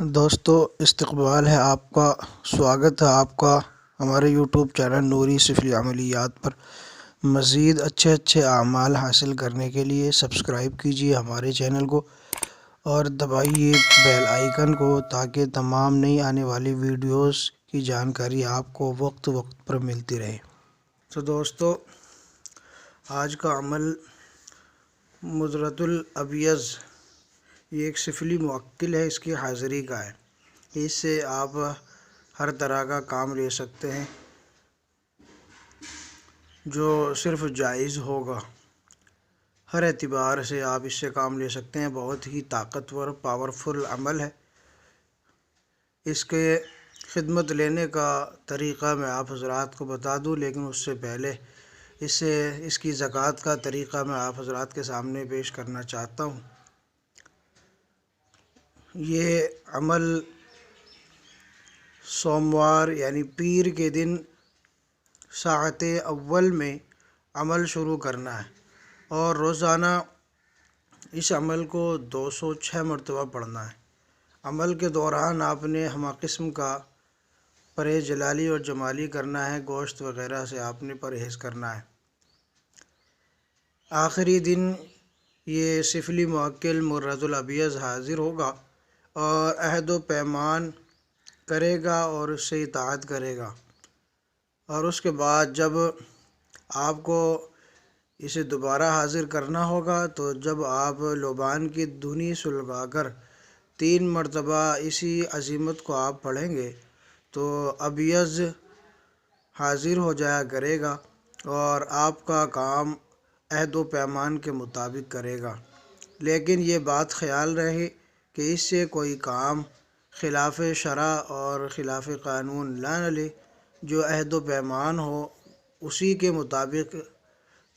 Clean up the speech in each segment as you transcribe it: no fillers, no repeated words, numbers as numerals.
دوستو استقبال ہے آپ کا، سواگت ہے آپ کا ہمارے یوٹیوب چینل نوری سفلی عملیات پر۔ مزید اچھے اعمال حاصل کرنے کے لیے سبسکرائب کیجیے ہمارے چینل کو اور دبائیے بیل آئیکن کو تاکہ تمام نئی آنے والی ویڈیوز کی جانکاری آپ کو وقت پر ملتی رہے۔ تو دوستو آج کا عمل مضرۃ الابیض، یہ ایک سفلی موکل ہے، اس کی حاضری کا ہے۔ اس سے آپ ہر طرح کا کام لے سکتے ہیں جو صرف جائز ہوگا۔ ہر اعتبار سے آپ اس سے کام لے سکتے ہیں۔ بہت ہی طاقتور پاورفل عمل ہے۔ اس کے خدمت لینے کا طریقہ میں آپ حضرات کو بتا دوں، لیکن اس سے پہلے اس کی زکوٰۃ کا طریقہ میں آپ حضرات کے سامنے پیش کرنا چاہتا ہوں۔ یہ عمل سوموار یعنی پیر کے دن ساعت اول میں عمل شروع کرنا ہے اور روزانہ اس عمل کو 206 مرتبہ پڑھنا ہے۔ عمل کے دوران آپ نے ہمہ قسم کا پرہیز جلالی اور جمالی کرنا ہے، گوشت وغیرہ سے آپ نے پرہیز کرنا ہے۔ آخری دن یہ سفلی موکل مضرۃ الابیض حاضر ہوگا اور عہد و پیمان کرے گا اور اس سے اطاعت کرے گا، اور اس کے بعد جب آپ کو اسے دوبارہ حاضر کرنا ہوگا تو جب آپ لبان کی دھنی سلگا کر 3 مرتبہ اسی عزیمت کو آپ پڑھیں گے تو ابیض حاضر ہو جایا کرے گا اور آپ کا کام عہد و پیمان کے مطابق کرے گا۔ لیکن یہ بات خیال رہے کہ اس سے کوئی کام خلاف شرع اور خلاف قانون نہ لے۔ جو عہد و پیمان ہو اسی کے مطابق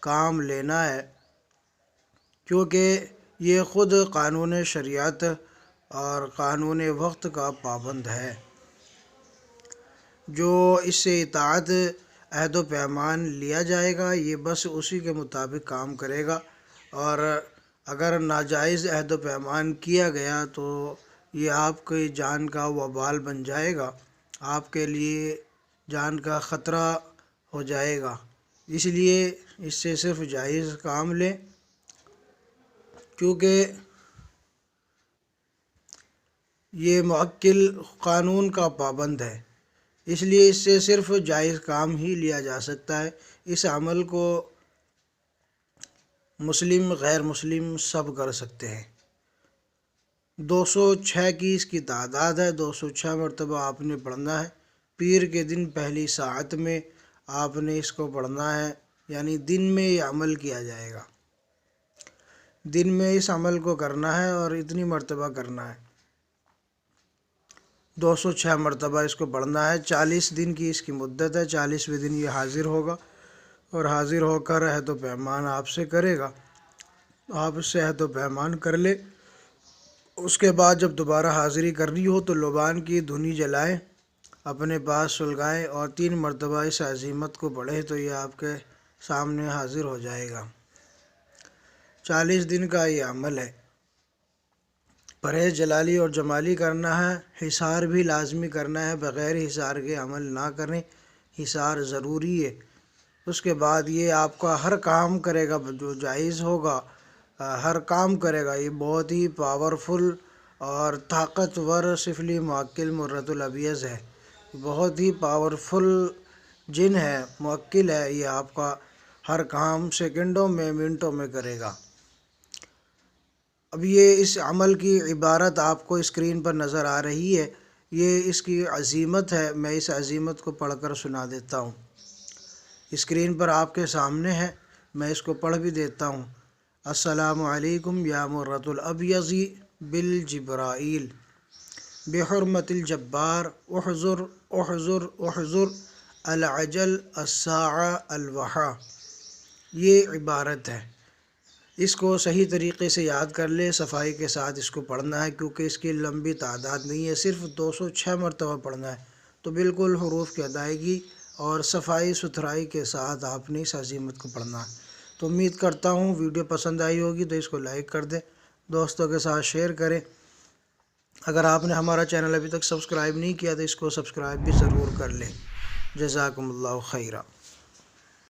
کام لینا ہے، کیونکہ یہ خود قانون شریعت اور قانون وقت کا پابند ہے۔ جو اس سے اطاعت عہد و پیمان لیا جائے گا یہ بس اسی کے مطابق کام کرے گا، اور اگر ناجائز عہد و پیمان کیا گیا تو یہ آپ کی جان کا وبال بن جائے گا، آپ کے لیے جان کا خطرہ ہو جائے گا۔ اس لیے اس سے صرف جائز کام لیں، کیونکہ یہ موکل قانون کا پابند ہے، اس لیے اس سے صرف جائز کام ہی لیا جا سکتا ہے۔ اس عمل کو مسلم غیر مسلم سب کر سکتے ہیں۔ 206 کی اس کی تعداد ہے، 206 مرتبہ آپ نے پڑھنا ہے۔ پیر کے دن پہلی ساعت میں آپ نے اس کو پڑھنا ہے، یعنی دن میں یہ عمل کیا جائے گا۔ دن میں اس عمل کو کرنا ہے اور اتنی مرتبہ کرنا ہے، 206 مرتبہ اس کو پڑھنا ہے۔ 40 دن کی اس کی مدت ہے، 40ویں دن یہ حاضر ہوگا اور حاضر ہو کر عہد و پیمان آپ سے کرے گا۔ آپ اس سے عہد و پیمان کر لے، اس کے بعد جب دوبارہ حاضری کرنی ہو تو لبان کی دھنی جلائیں، اپنے پاس سلگائیں اور 3 مرتبہ اس عزیمت کو پڑھیں تو یہ آپ کے سامنے حاضر ہو جائے گا۔ 40 دن کا یہ عمل ہے۔ پرہیز جلالی اور جمالی کرنا ہے، حصار بھی لازمی کرنا ہے، بغیر حصار کے عمل نہ کریں، حصار ضروری ہے۔ اس کے بعد یہ آپ کا ہر کام کرے گا، جو جائز ہوگا ہر کام کرے گا۔ یہ بہت ہی پاورفل اور طاقتور سفلی موکل مضرۃ الابیض ہے، بہت ہی پاورفل جن ہے، موکل ہے۔ یہ آپ کا ہر کام سیکنڈوں میں منٹوں میں کرے گا۔ اب یہ اس عمل کی عبارت آپ کو اسکرین پر نظر آ رہی ہے، یہ اس کی عزیمت ہے۔ میں اس عزیمت کو پڑھ کر سنا دیتا ہوں، اسکرین پر آپ کے سامنے ہے، میں اس کو پڑھ بھی دیتا ہوں۔ السلام علیکم یا مضرۃ الابیض بالجبرائیل بحرمت الجبار احضر احضر احضر العجل الساعہ الوحا۔ یہ عبارت ہے، اس کو صحیح طریقے سے یاد کر لے، صفائی کے ساتھ اس کو پڑھنا ہے، کیونکہ اس کی لمبی تعداد نہیں ہے، صرف 206 مرتبہ پڑھنا ہے۔ تو بالکل حروف کی ادائیگی اور صفائی ستھرائی کے ساتھ آپ نے اس عزیمت کو پڑھنا ہے۔ تو امید کرتا ہوں ویڈیو پسند آئی ہوگی تو اس کو لائک کر دیں، دوستوں کے ساتھ شیئر کریں اگر آپ نے ہمارا چینل ابھی تک سبسکرائب نہیں کیا تو اس کو سبسکرائب بھی ضرور کر لیں۔ جزاکم اللہ خیرہ۔